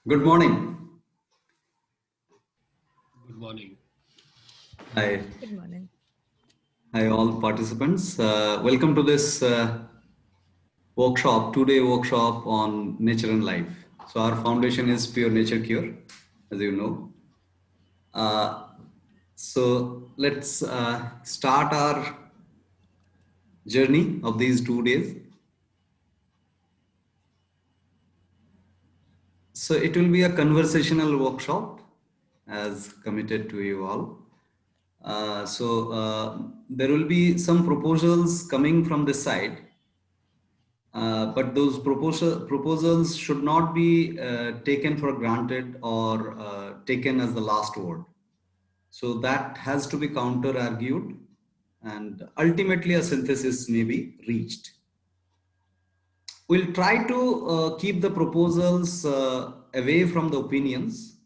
Good morning. Good morning. Hi, Good morning. hi all participants. Welcome to this workshop, two-day workshop on nature and life. So our foundation is Pure Nature Cure, as you know. Uh, so let's start our journey of these 2 days. So it will be a conversational workshop as committed to you all. There will be some proposals coming from this side. But those proposals should not be taken for granted or taken as the last word. So that has to be counter argued and ultimately a synthesis may be reached. We'll try to keep the proposals away from the opinions,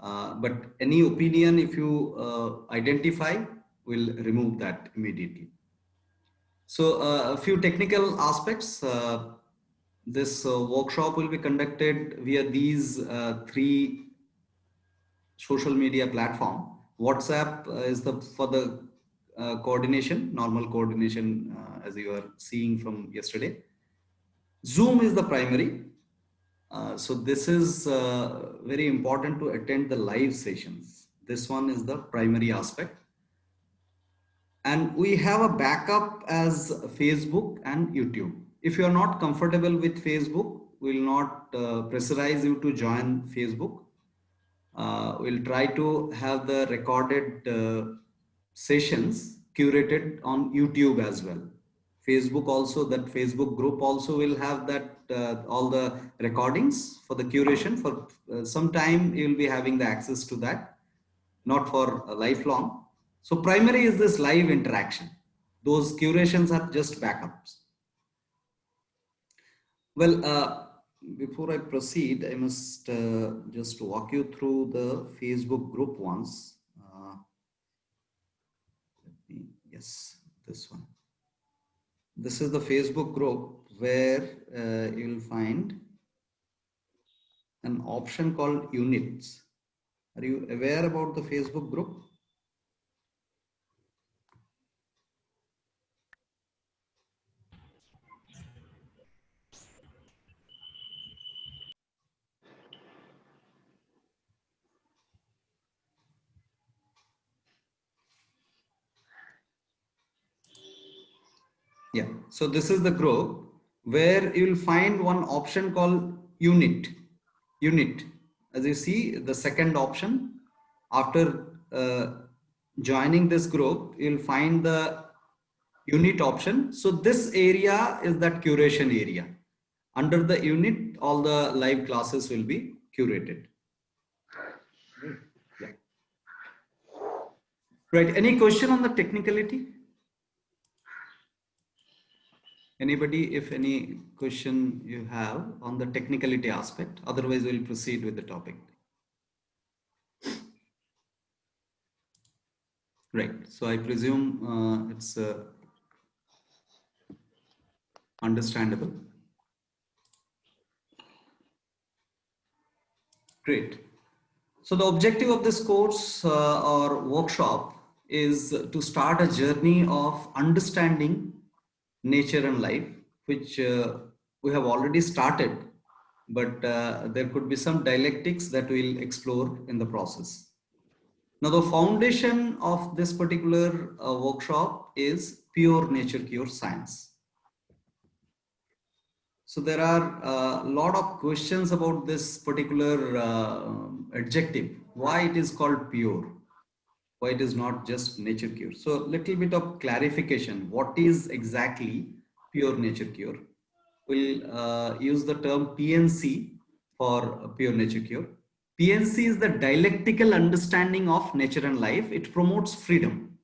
but any opinion if you identify, we'll remove that immediately. So a few technical aspects. This workshop will be conducted via these three social media platform. WhatsApp is the for the coordination, normal coordination, as you are seeing from yesterday. Zoom is the primary. So this is very important to attend the live sessions. This one is the primary aspect. And we have a backup as Facebook and YouTube. If you are not comfortable with Facebook, we'll not pressurize you to join Facebook. We'll try to have the recorded sessions curated on YouTube as well. Facebook also, that Facebook group also will have that all the recordings for the curation. For some time you will be having the access to that, not for lifelong. So primary is this live interaction. Those curations are just backups. Well, before I proceed, I must just walk you through the Facebook group once. Yes, this one. This is the Facebook group where you'll find an option called units. Are you aware about the Facebook group? Yeah, so this is the group where you will find one option called unit. Unit. As you see, the second option after joining this group, you'll find the unit option. So this area is that curation area. Under the unit, all the live classes will be curated. Yeah. Right. Any question on the technicality? Anybody, if any question you have on the technicality aspect, otherwise we'll proceed with the topic. Right. So I presume it's understandable. Great. So the objective of this course or workshop is to start a journey of understanding nature and life, which we have already started, but there could be some dialectics that we'll explore in the process. Now, the foundation of this particular workshop is pure nature cure science. So there are a lot of questions about this particular adjective, why it is called pure, why it is not just nature cure. So little bit of clarification, what is exactly pure nature cure? We'll use the term PNC for pure nature cure. PNC is the dialectical understanding of nature and life. It promotes freedom.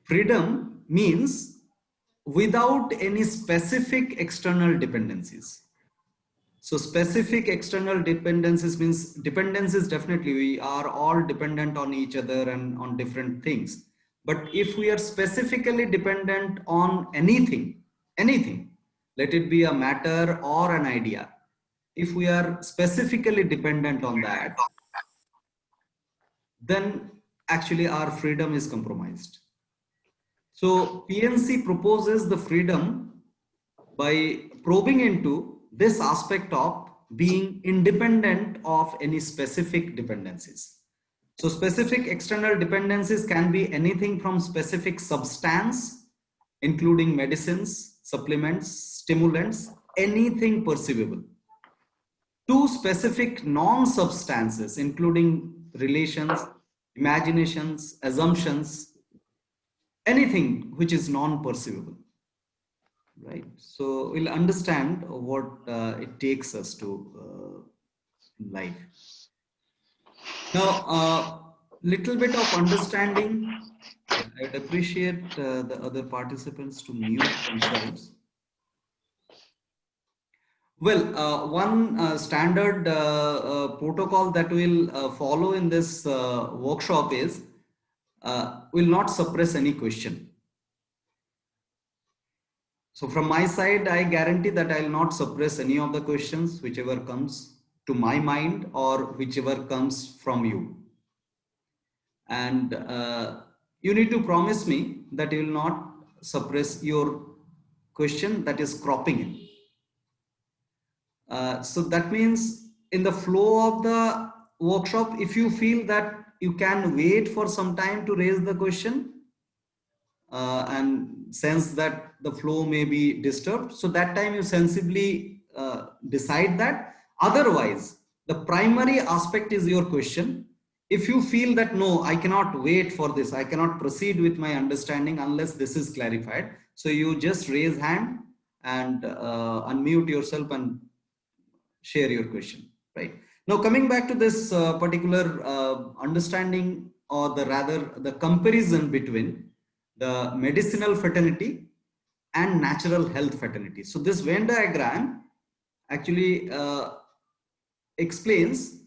Freedom means without any specific external dependencies. So specific external dependencies means dependencies, definitely we are all dependent on each other and on different things. But if we are specifically dependent on anything, let it be a matter or an idea, if we are specifically dependent on that, then actually our freedom is compromised. So PNC proposes the freedom by probing into this aspect of being independent of any specific dependencies. So specific external dependencies can be anything from specific substance, including medicines, supplements, stimulants, anything perceivable, to specific non-substances, including relations, imaginations, assumptions, anything which is non-perceivable, right? So we'll understand what it takes us to life. Now, little bit of understanding. I'd appreciate the other participants to mute themselves. Well, one standard protocol that we'll follow in this workshop is will not suppress any question. So from my side, I guarantee that I'll not suppress any of the questions, whichever comes to my mind or whichever comes from you. And you need to promise me that you will not suppress your question that is cropping in. So that means in the flow of the workshop, if you feel that you can wait for some time to raise the question and sense that the flow may be disturbed, so that time you sensibly decide that. Otherwise, the primary aspect is your question. If you feel that no, I cannot wait for this, I cannot proceed with my understanding unless this is clarified, so you just raise hand and unmute yourself and share your question, right? Now coming back to this particular understanding, or the rather the comparison between the medicinal fraternity and natural health fraternity. So this Venn diagram actually explains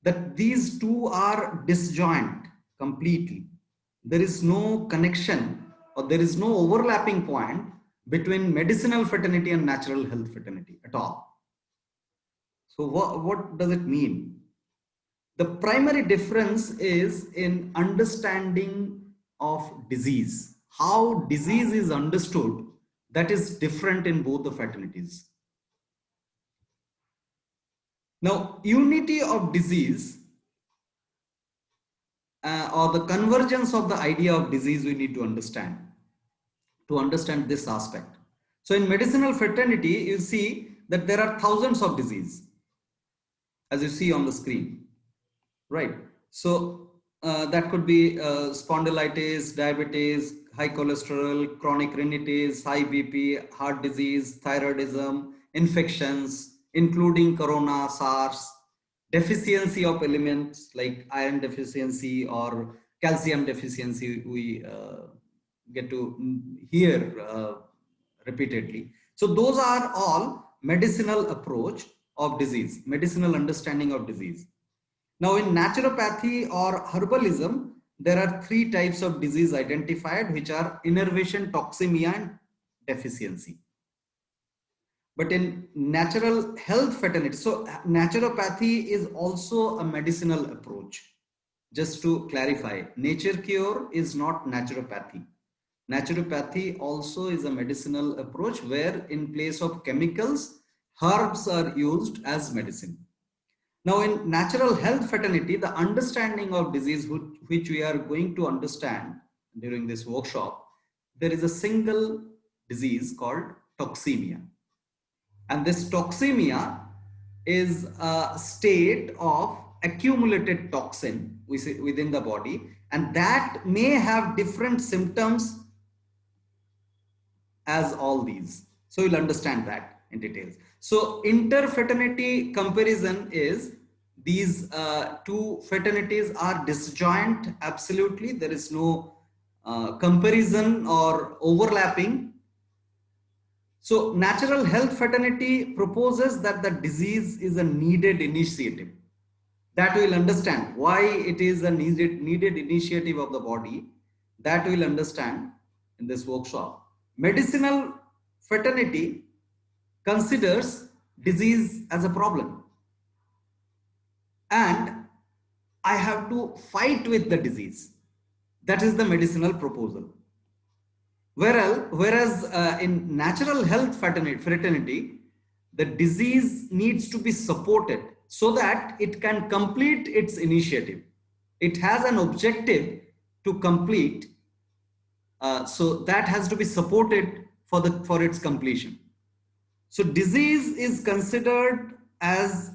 that these two are disjoint completely. There is no connection or there is no overlapping point between medicinal fraternity and natural health fraternity at all. So what does it mean? The primary difference is in understanding of disease. How disease is understood, that is different in both the fraternities. Now, unity of disease or the convergence of the idea of disease we need to understand this aspect. So in medicinal fraternity, you see that there are thousands of diseases, as you see on the screen, right? So that could be spondylitis, diabetes, high cholesterol, chronic rhinitis, high BP, heart disease, thyroidism, infections, including corona, SARS, deficiency of elements like iron deficiency or calcium deficiency, we get to hear repeatedly. So those are all medicinal approach of disease, medicinal understanding of disease. Now in naturopathy or herbalism, there are three types of disease identified, which are innervation, toxemia, and deficiency. But in natural health fraternity, so naturopathy is also a medicinal approach. Just to clarify, nature cure is not naturopathy. Naturopathy also is a medicinal approach where in place of chemicals, herbs are used as medicine. Now in natural health fraternity, the understanding of disease which we are going to understand during this workshop, there is a single disease called toxemia. And this toxemia is a state of accumulated toxin within the body, and that may have different symptoms as all these. So you'll understand that in details. So interfraternity comparison is these two fraternities are disjoint. Absolutely, there is no comparison or overlapping. So natural health fraternity proposes that the disease is a needed initiative. That we'll understand why it is a needed initiative of the body. That we'll understand in this workshop. Medicinal fraternity considers disease as a problem, and I have to fight with the disease. That is the medicinal proposal. Whereas in natural health fraternity, the disease needs to be supported so that it can complete its initiative. It has an objective to complete, so that has to be supported for its completion. So disease is considered as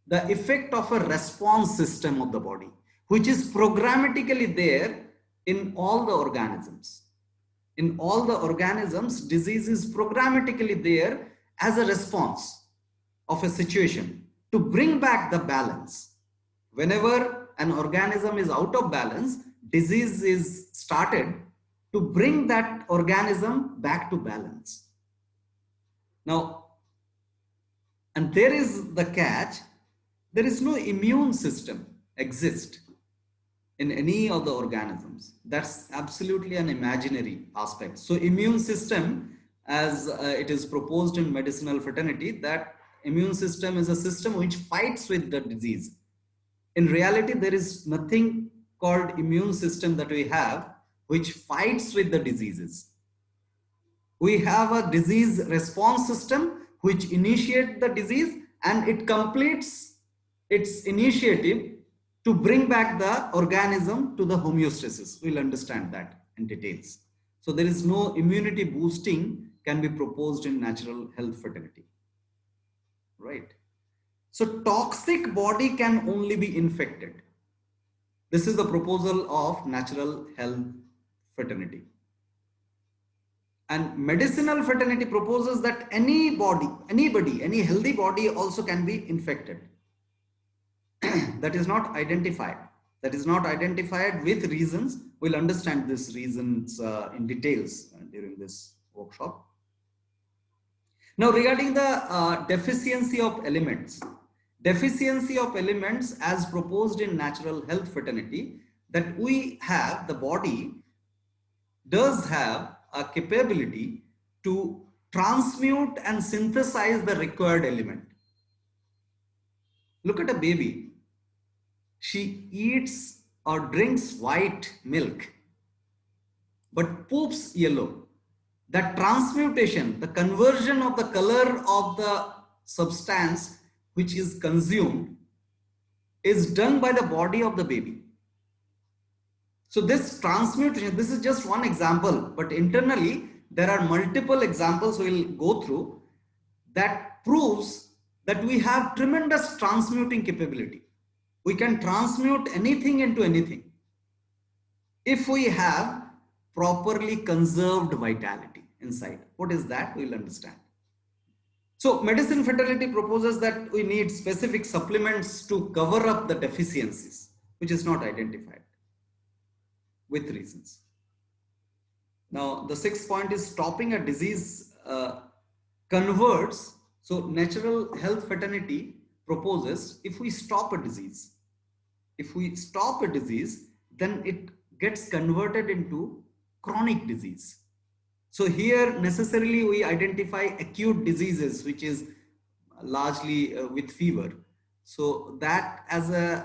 the effect of a response system of the body, which is programmatically there in all the organisms. In all the organisms, disease is programmatically there as a response of a situation to bring back the balance. Whenever an organism is out of balance, disease is started to bring that organism back to balance. Now, and there is the catch, there is no immune system exist in any of the organisms. That's absolutely an imaginary aspect. So immune system, as it is proposed in medicinal fraternity, that immune system is a system which fights with the disease. In reality, there is nothing called immune system that we have which fights with the diseases. We have a disease response system which initiates the disease and it completes its initiative to bring back the organism to the homeostasis. We'll understand that in details. So there is no immunity boosting can be proposed in natural health fraternity, right? So toxic body can only be infected. This is the proposal of natural health fraternity. And medicinal fraternity proposes that anybody, any healthy body also can be infected. That is not identified. That is not identified with reasons. We'll understand these reasons in details during this workshop. Now, regarding the deficiency of elements as proposed in natural health fraternity, that we have, the body does have a capability to transmute and synthesize the required element. Look at a baby. She eats or drinks white milk, but poops yellow. That transmutation, the conversion of the color of the substance which is consumed, is done by the body of the baby. So this transmutation, this is just one example, but internally there are multiple examples we'll go through that proves that we have tremendous transmuting capability. We can transmute anything into anything if we have properly conserved vitality inside. What is that? We'll understand. So medicine fraternity proposes that we need specific supplements to cover up the deficiencies, which is not identified with reasons. Now, the sixth point is stopping a disease converts. So natural health fraternity proposes if we stop a disease, then it gets converted into chronic disease. So here necessarily we identify acute diseases, which is largely with fever. So that as a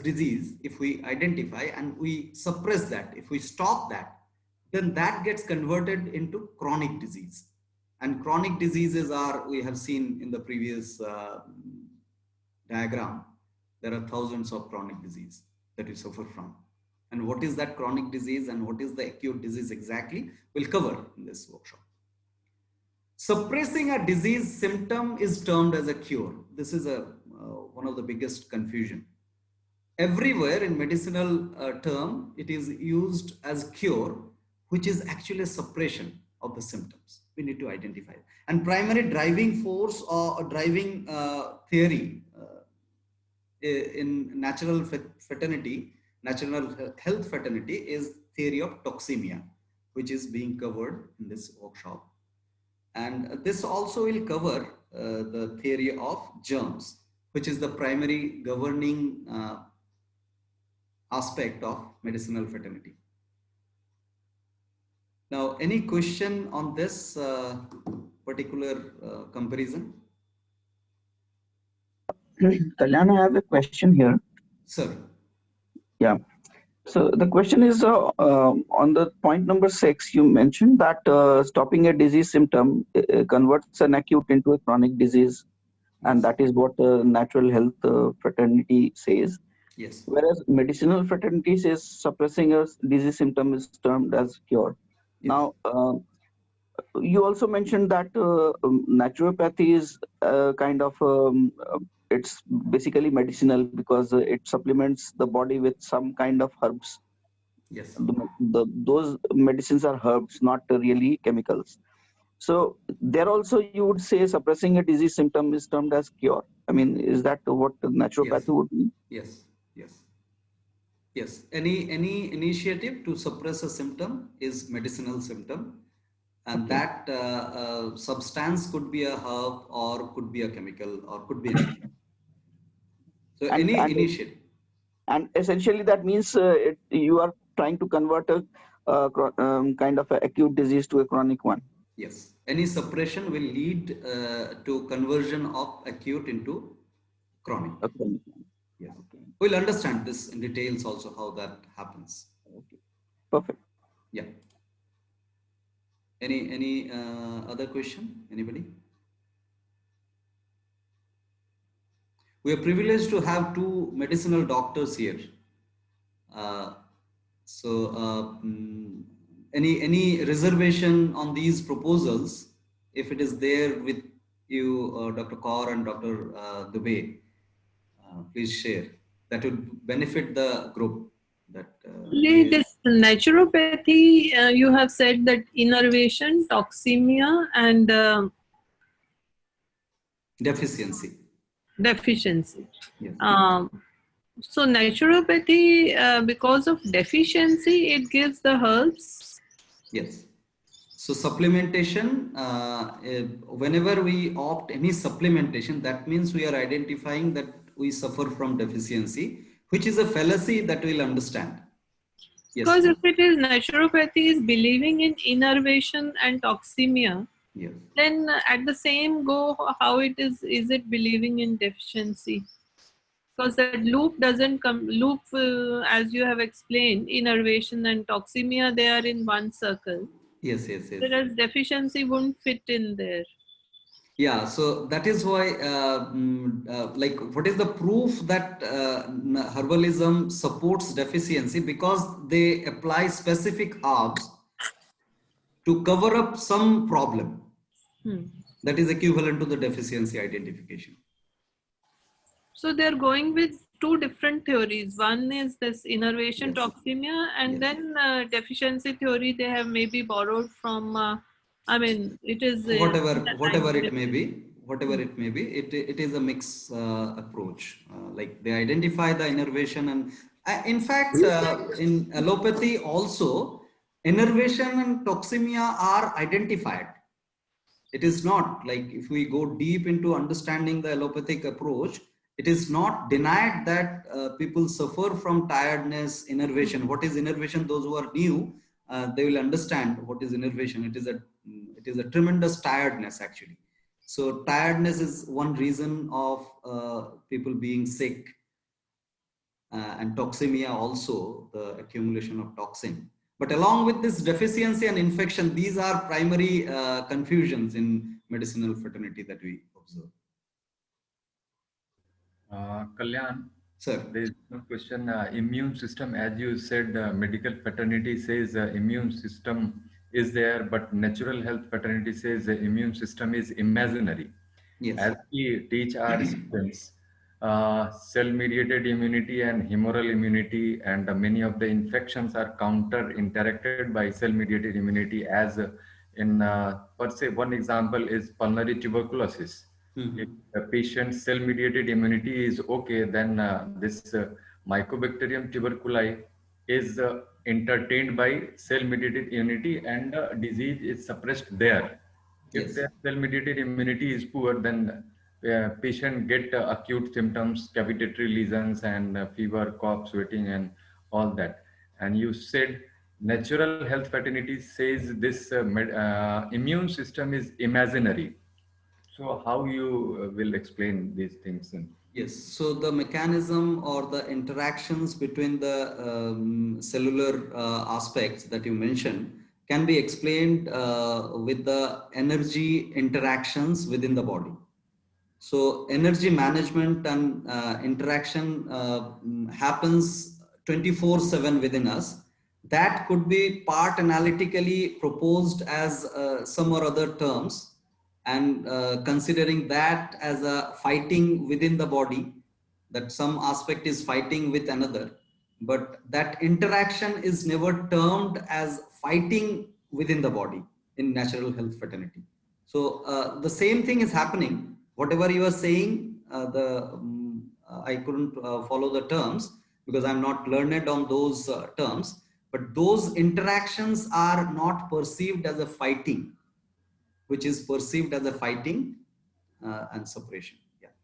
disease, if we identify and we suppress that, if we stop that, then that gets converted into chronic disease. And chronic diseases are, we have seen in the previous diagram, there are thousands of chronic disease that we suffer from. And what is that chronic disease and what is the acute disease exactly, we'll cover in this workshop. Suppressing a disease symptom is termed as a cure. This is one of the biggest confusion. Everywhere in medicinal term, it is used as cure, which is actually a suppression of the symptoms. We need to identify. And primary driving force or driving theory in natural fraternity, natural health fraternity, is theory of toxemia, which is being covered in this workshop. And this also will cover the theory of germs, which is the primary governing aspect of medicinal fraternity. Now, any question on this particular comparison? Kalyan, I have a question here. Sir. Yeah. So the question is on the point number 6, you mentioned that stopping a disease symptom converts an acute into a chronic disease, and Yes. that is what natural health fraternity says. Yes. Whereas medicinal fraternity says suppressing a disease symptom is termed as cure. Yes. Now, you also mentioned that naturopathy is kind of it's basically medicinal because it supplements the body with some kind of herbs. Yes. Those medicines are herbs, not really chemicals. So there also you would say suppressing a disease symptom is termed as cure. I mean, is that what Yes. naturopathy would mean? Yes. Yes. Yes. Any initiative to suppress a symptom is medicinal symptom, and Okay. that substance could be a herb or could be a chemical or could be anything. So And any and initiative. and essentially that means you are trying to convert a kind of a acute disease to a chronic one. Yes. Any suppression will lead to conversion of acute into chronic. A chronic one. Yes. Okay. We'll understand this in details also how that happens. Okay. Perfect. Yeah. Any other question? Anybody? We are privileged to have two medicinal doctors here. Uh, so, any reservation on these proposals? If it is there with you, Dr. Kaur and Dr. Dubey, please share. That would benefit the group. That may This naturopathy, you have said that innervation, toxemia, and deficiency. deficiency. Yes. So naturopathy, because of deficiency, it gives the herbs. Yes. So supplementation, whenever we opt any supplementation, that means we are identifying that we suffer from deficiency, which is a fallacy that we'll understand. Yes. Because if it is naturopathy is believing in innervation and toxemia, Yes. then at the same go, how it is it believing in deficiency? Because that loop doesn't come, loop as you have explained, innervation and toxemia, they are in one circle. Yes. Yes. Yes. Whereas deficiency won't fit in there. Yeah, so that is why, like, what is the proof that herbalism supports deficiency? Because they apply specific herbs to cover up some problem that is equivalent to the deficiency identification. So they're going with two different theories. One is this innervation Yes. toxemia, and Yes. then deficiency theory they have maybe borrowed from. I mean, it is Whatever it may be, it is a mix approach. Like they identify the innervation, and in fact, in allopathy also, innervation and toxemia are identified. It is not like if we go deep into understanding the allopathic approach, it is not denied that people suffer from tiredness, innervation. What is innervation? Those who are new, they will understand what is innervation. It is a tremendous tiredness actually. So tiredness is one reason of people being sick, and toxemia also, the accumulation of toxin. But along with this deficiency and infection, these are primary confusions in medicinal fraternity that we observe. Kalyan, Sir. there is one question. Immune system, as you said, medical fraternity says immune system is there, but natural health fraternity says the immune system is imaginary. Yes. As we teach our students, cell-mediated immunity and humoral immunity, and many of the infections are counter-interacted by cell-mediated immunity. As in, per se, one example is pulmonary tuberculosis. If the patient's cell-mediated immunity is okay, then this Mycobacterium tuberculi is entertained by cell-mediated immunity, and disease is suppressed there. If Yes. the cell-mediated immunity is poor, then patient get acute symptoms, cavitatory lesions, and fever, cough, sweating, and all that. And you said natural health fraternity says this immune system is imaginary. So how you will explain these things? Yes, so the mechanism or the interactions between the cellular aspects that you mentioned can be explained with the energy interactions within the body. So energy management and interaction happens 24/7 within us. That could be part analytically proposed as some or other terms, and considering that as a fighting within the body, that some aspect is fighting with another, but that interaction is never termed as fighting within the body in natural health fraternity. So the same thing is happening. Whatever you are saying, I couldn't follow the terms because I'm not learned on those terms, but those interactions are not perceived as a fighting, which is perceived as a fighting and separation. Yeah.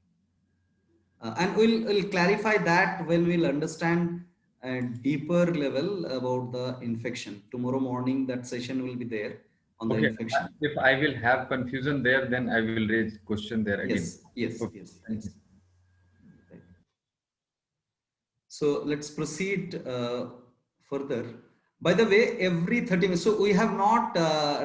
And we'll clarify that when we'll understand a deeper level about the infection. Tomorrow morning, that session will be there on the Okay, infection. if I will have confusion there, then I will raise question there again. Yes, yes, Okay, yes, thank yes. you. Right. So let's proceed further. By the way, every 30 minutes, so we have not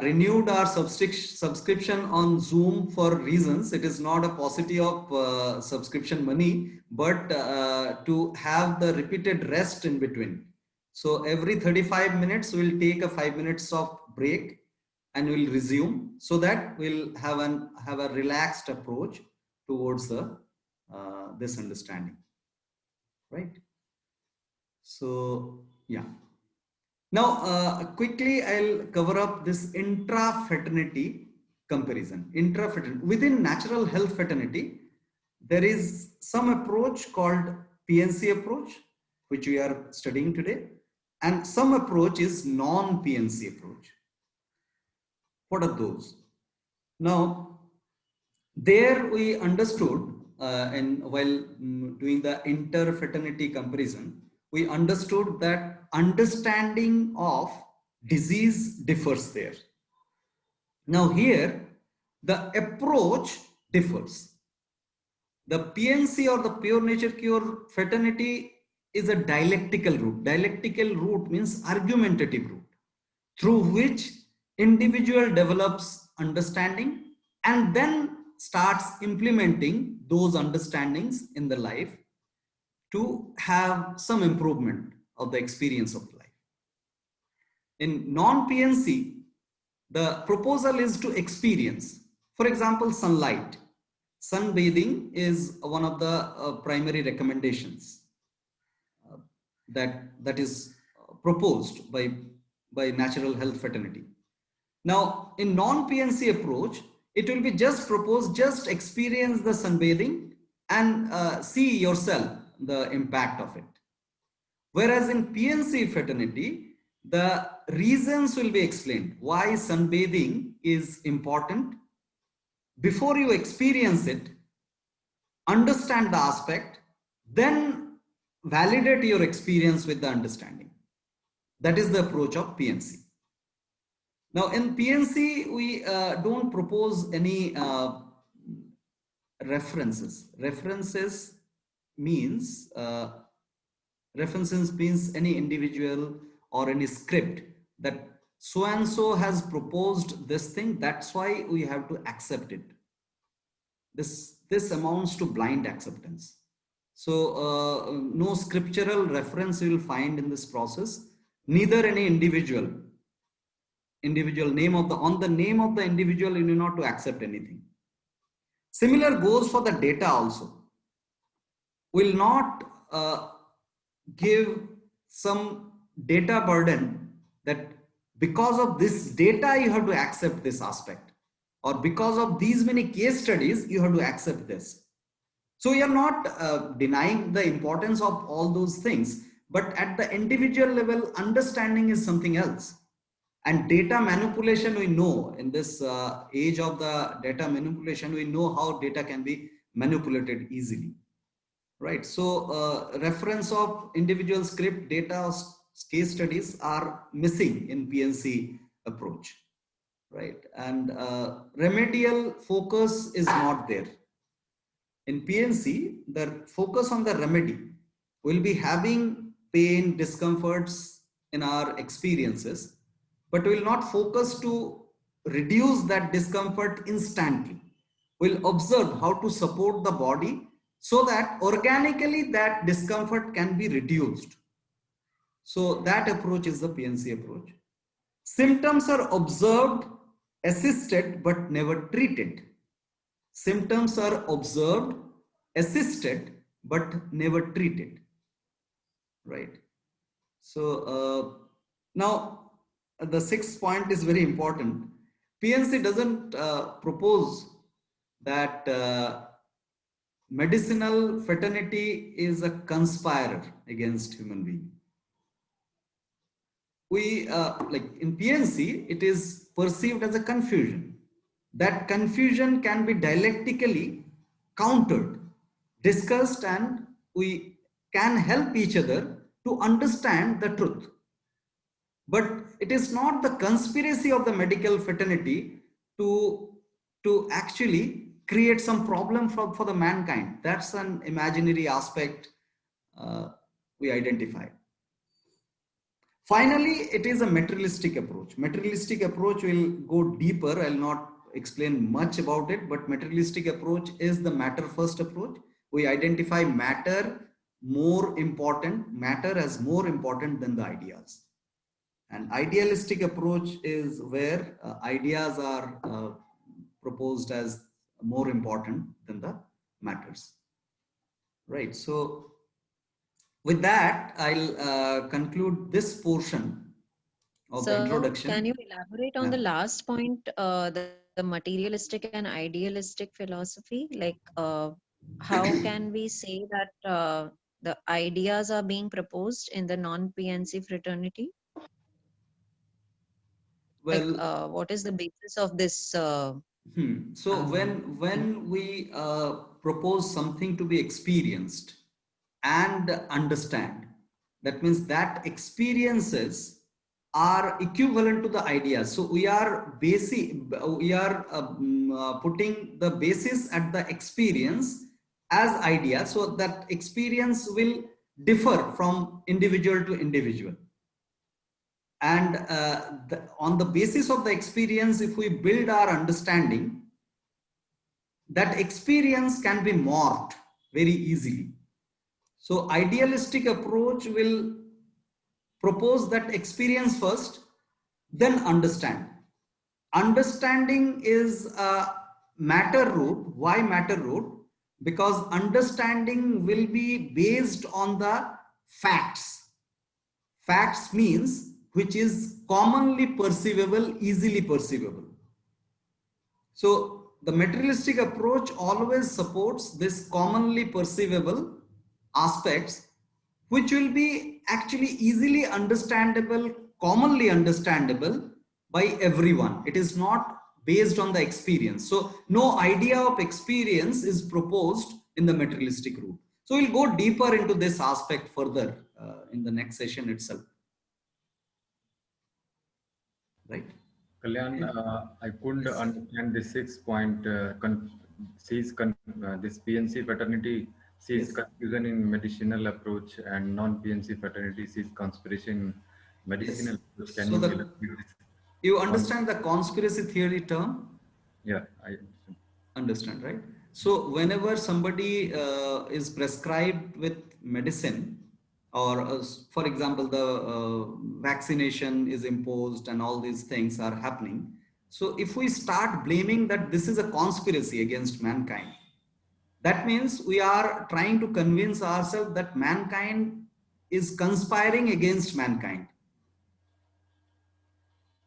renewed our subscription on Zoom for reasons. It is not a paucity of subscription money, but to have the repeated rest in between. So every 35 minutes, we'll take a 5 minutes of break and we'll resume, so that we'll have a relaxed approach towards the this understanding, right? So yeah. Now quickly I'll cover up this intra-fraternity comparison. Intra-fraternity within natural health fraternity, there is some approach called PNC approach, which we are studying today, and some approach is non-PNC approach. What are those? Now, there we understood, and while doing the interfraternity comparison, we understood that understanding of disease differs there. Now here, the approach differs. The PNC or the pure nature cure fraternity is a dialectical route. Dialectical route means argumentative route, through which individual develops understanding and then starts implementing those understandings in the life to have some improvement of the experience of life. In non-PNC, the proposal is to experience, for example, sunlight. Sunbathing is one of the primary recommendations that is proposed by natural health fraternity. Now, in non-PNC approach, it will be just proposed, just experience the sunbathing and see yourself the impact of it. Whereas in PNC fraternity, the reasons will be explained why sunbathing is important. Before you experience it, understand the aspect, then validate your experience with the understanding. That is the approach of PNC. Now in PNC, we don't propose any references. References means any individual or any script that so and so has proposed this thing. That's why we have to accept it. This amounts to blind acceptance. So no scriptural reference you will find in this process. Neither any individual name of on the name of the individual, you need not to accept anything. Similar goes for the data also. Will not give some data burden that because of this data you have to accept this aspect, or because of these many case studies you have to accept this. So you are not denying the importance of all those things, but at the individual level, understanding is something else. And data manipulation, we know in this age of the data manipulation, we know how data can be manipulated easily, right? So reference of individual script, data, case studies are missing in PNC approach, right? And remedial focus is not there. in PNC, the focus on the remedy will be having pain, discomforts in our experiences, but will not focus to reduce that discomfort instantly. We'll observe how to support the body so that organically that discomfort can be reduced. So that approach is the PNC approach. Symptoms are observed, assisted, but never treated. Symptoms are observed, assisted, but never treated. Right. So now the sixth point is very important. PNC doesn't propose that medicinal fraternity is a conspirer against human being. We like in PNC, it is perceived as a confusion. That confusion can be dialectically countered, discussed, and we can help each other to understand the truth. But it is not the conspiracy of the medical fraternity to actually create some problem for the mankind. That's an imaginary aspect we identify. Finally, it is a materialistic approach. Materialistic approach will go deeper. I'll not explain much about it, but materialistic approach is the matter first approach. We identify matter as more important than the ideas. And idealistic approach is where ideas are proposed as more important than the matters. Right. So with that, I'll conclude this portion of the introduction. Can you elaborate on the last point, the materialistic and idealistic philosophy? Like, how can we say that the ideas are being proposed in the non-PNC fraternity? Well, like, what is the basis of this? So when we propose something to be experienced and understand, that means that experiences are equivalent to the ideas. So we are putting the basis at the experience as idea, so that experience will differ from individual to individual. And on the basis of the experience, if we build our understanding, that experience can be morphed very easily. So idealistic approach will propose that experience first, then understand. Understanding is a matter route. Why matter route? Because understanding will be based on the facts. Facts means which is commonly perceivable, easily perceivable. So the materialistic approach always supports this commonly perceivable aspects, which will be actually easily understandable, commonly understandable by everyone. It is not based on the experience. So no idea of experience is proposed in the materialistic route. So we'll go deeper into this aspect further in the next session itself. Right. Kalyan, I couldn't understand the 6th point. This PNC fraternity sees confusion in medicinal approach, and non-PNC fraternity sees conspiracy in medicinal approach. Can you elaborate this? You understand the conspiracy theory term? Yeah, I understand, right? So whenever somebody is prescribed with medicine, or for example, the vaccination is imposed and all these things are happening. So if we start blaming that this is a conspiracy against mankind, that means we are trying to convince ourselves that mankind is conspiring against mankind,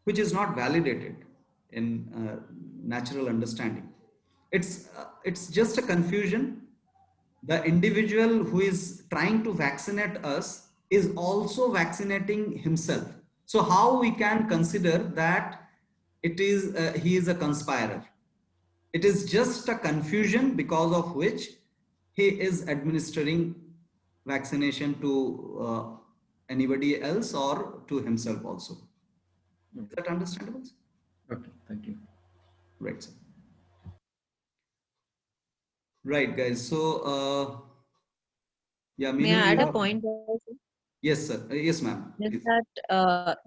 which is not validated in natural understanding. It's just a confusion. The individual who is trying to vaccinate us is also vaccinating himself. So how we can consider that it is he is a conspirer? It is just a confusion because of which he is administering vaccination to anybody else or to himself also. Is that understandable? Okay, thank you. Right, sir. Right, guys. So, yeah, May Meenu, I you add a have, point there? yes, sir. Yes, ma'am. Please.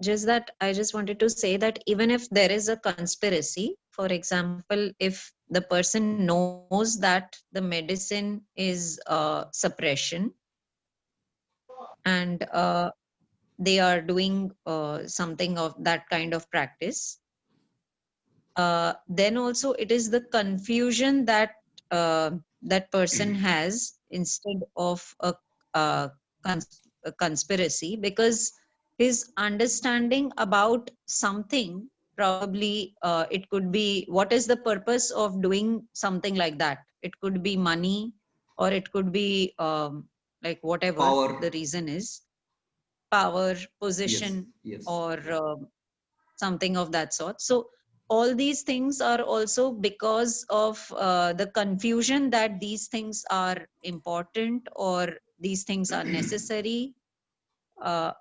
Just that I just wanted to say that even if there is a conspiracy, for example, if the person knows that the medicine is suppression, and they are doing something of that kind of practice, then also it is the confusion that that person has instead of a conspiracy, because his understanding about something, probably it could be what is the purpose of doing something like that. It could be money, or it could be like whatever the Power. reason is, power, Yes, position, yes. or something of that sort. So all these things are also because of the confusion that these things are important or these things are necessary, uh,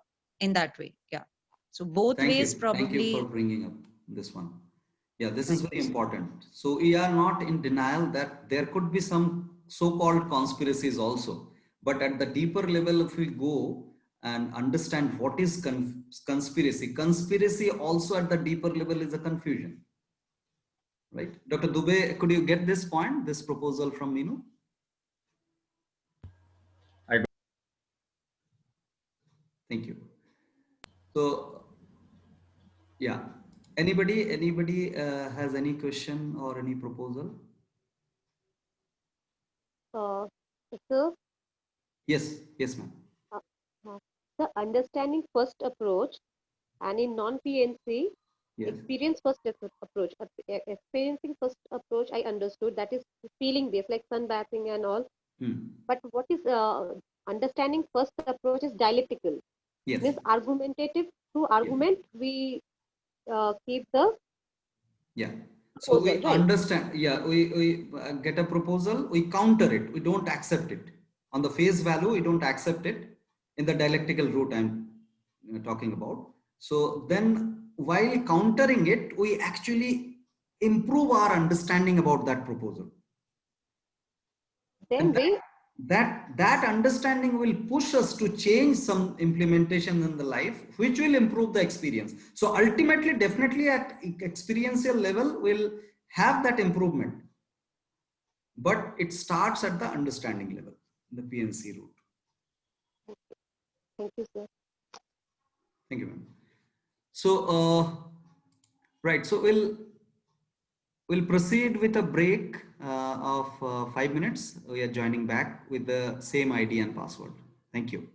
in that way. Yeah. So both Thank ways you. Thank you for probably. bringing up this one. Yeah, this is Thank very you, sir. important. So we are not in denial that there could be some so-called conspiracies also. But at the deeper level, if we go and understand what is conspiracy, conspiracy also at the deeper level is a confusion, right? Dr. Dubey, could you get this point, this proposal from Meenu? I Thank you. So, yeah. Anybody has any question or any proposal? Uh, so, Yes, yes, ma'am. uh, the understanding first approach, and in non-PNC, Yes. experience first approach. Experiencing first approach, I understood that is feeling based, like sunbathing and all. Hmm. But what is understanding first approach is dialectical, Yes. means argumentative. Through Yes. argument, we keep the Yeah. So proposal, we right? understand, yeah, we get a proposal, we counter it, we don't accept it. On the face value, we don't accept it in the dialectical route I'm talking about. So then while countering it, we actually improve our understanding about that proposal. And Then we that understanding will push us to change some implementation in the life, which will improve the experience. So ultimately, definitely at experiential level, we'll have that improvement, but it starts at the understanding level, the PNC route. thank you, sir. Thank you, ma'am. So right, so we'll proceed with a break of 5 minutes. We are joining back with the same ID and password. Thank you.